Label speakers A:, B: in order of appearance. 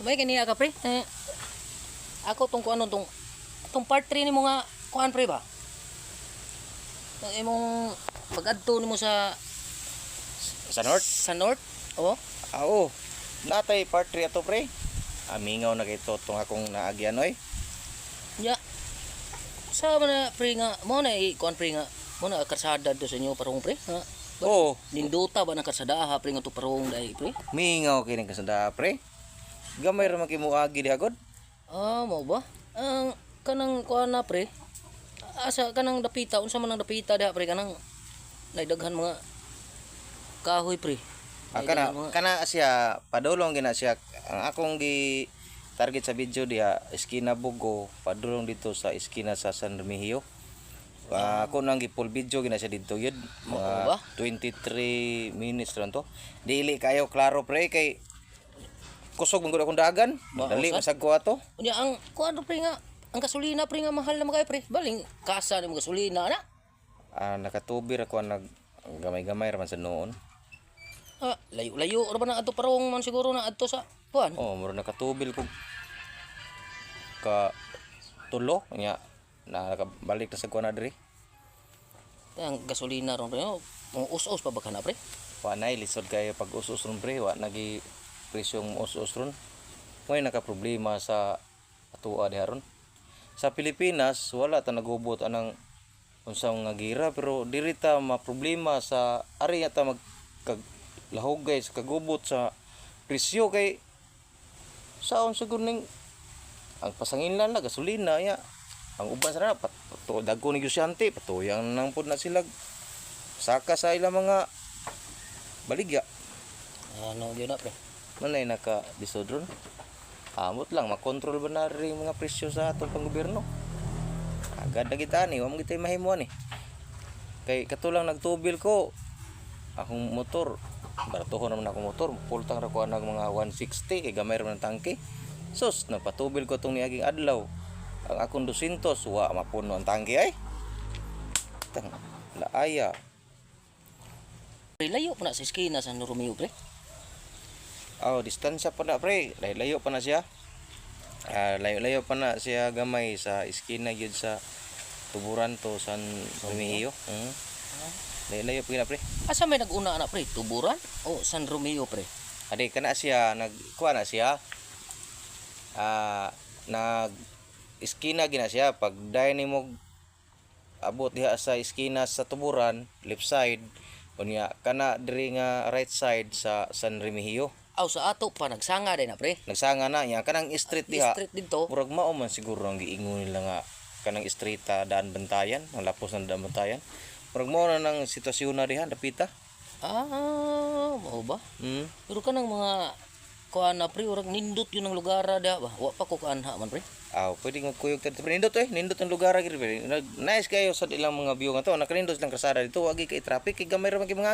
A: May kanina ka pre. Ako tong kuan tong part 3 nimo nga kuan pre ba? Ang imong pag-adto nimo
B: Sa north?
A: sa north. Oo.
B: Oo. Natay part 3 ato pre. Amingaw na kay totong akong naagyan oy.
A: Ya. Sa man pre nga mo na kuan pre nga mo na karsada do sa inyo parong pre. Ha?
B: Oo.
A: Ninduta ba ng karsada ha pre nga to parong dai pre?
B: Mingaw kini kasanda pre. Gamay ra man kay muagi di agod.
A: Ah, mo ba? Ang kanang kuan na pre. Asa kanang dapita unsa man ang dapita diha pre kanang naidaghan mga kahoy pre.
B: Kana siya padulong gina siya ang akong gi target sa video diha eskina Bugo padulong dito sa eskina sa San Remigio. Ako nang gipul video gina siya dito yun mga 23 minutes lang to. Dili kayo klaro pre kay kusog mong akong dagan. Dali masagko ato.
A: Unya ang kuan pre nga ang gasolina pre nga mahal na magay pre. Baling kasa ni mo gasolina na.
B: Nakatubir ako nag gamay-gamay raman sa noon.
A: Layo-layo ra ba na adto parong man siguro na adto sa kuan?
B: Oh, mura nakatubil ko ka tulo nya nakabalik na sa kuan na diri.
A: Ang gasolina ron pre. Mo us-us pa ba kana pre?
B: Wa nay lisod kayo pag usos ron pre, wa nagi presyong usos ron. May naka problema sa atoa diha ron. Sa Pilipinas wala ta nagubot anang unsang nga gira pero diri ta ma-problema sa ari ta lahog guys kagubot sa presyo kay saon siguro ning ang pasanginlan na gasolina ya ang uban sa na dagko ni Gusyante patuyang nang pud na sila saka sa ilang mga baligya.
A: Ano gyud na pre?
B: Manay naka disodron amot lang makontrol ba na rin mga presyo sa atong panggobyerno agad na kita ni wa mo kita mahimuan ni kay katulang nagtubil ko akong motor baratuhon naman akong motor full tank ra ko nag mga 160 kay gamay ra man tangke sus napatubil ko tong niaging adlaw ang akong 200 wa mapuno ang tangke ay tang laaya
A: Pre layo pa na sa eskina sa Romeo pre.
B: Distansya pa na pre layo pa na siya layo pa na siya gamay sa eskina gyud sa tuburan to San Remigio. Layo pa na pre.
A: Asa may nag-una na pre? Tuburan o San Romeo pre?
B: Adi kana siya nagkuha na siya. Nag eskina gina siya pag dai nimo abot diha sa eskina sa tuburan left side unya kana diri nga right side sa San Remigio.
A: Sa ato pa nagsanga din na pre.
B: Nagsanga na nya kanang street diha.
A: Street dito.
B: Murag mao man siguro ang giingon nila nga kanang street daan bantayan, ang lapos ng daan bantayan. Murag mao na nang sitwasyon na diha dapita.
A: Mao ba? Pero kanang mga kuan na pre, urag nindot yun ang lugar da ba? Wa pa ko kaanha man pre.
B: Pwede nga kuyog tadi nindot nindot ang lugar gid pre. Nice kayo sa ilang mga view nga to. Nakanindot lang krasada dito, wagi kay traffic kay gamay ra man kay mga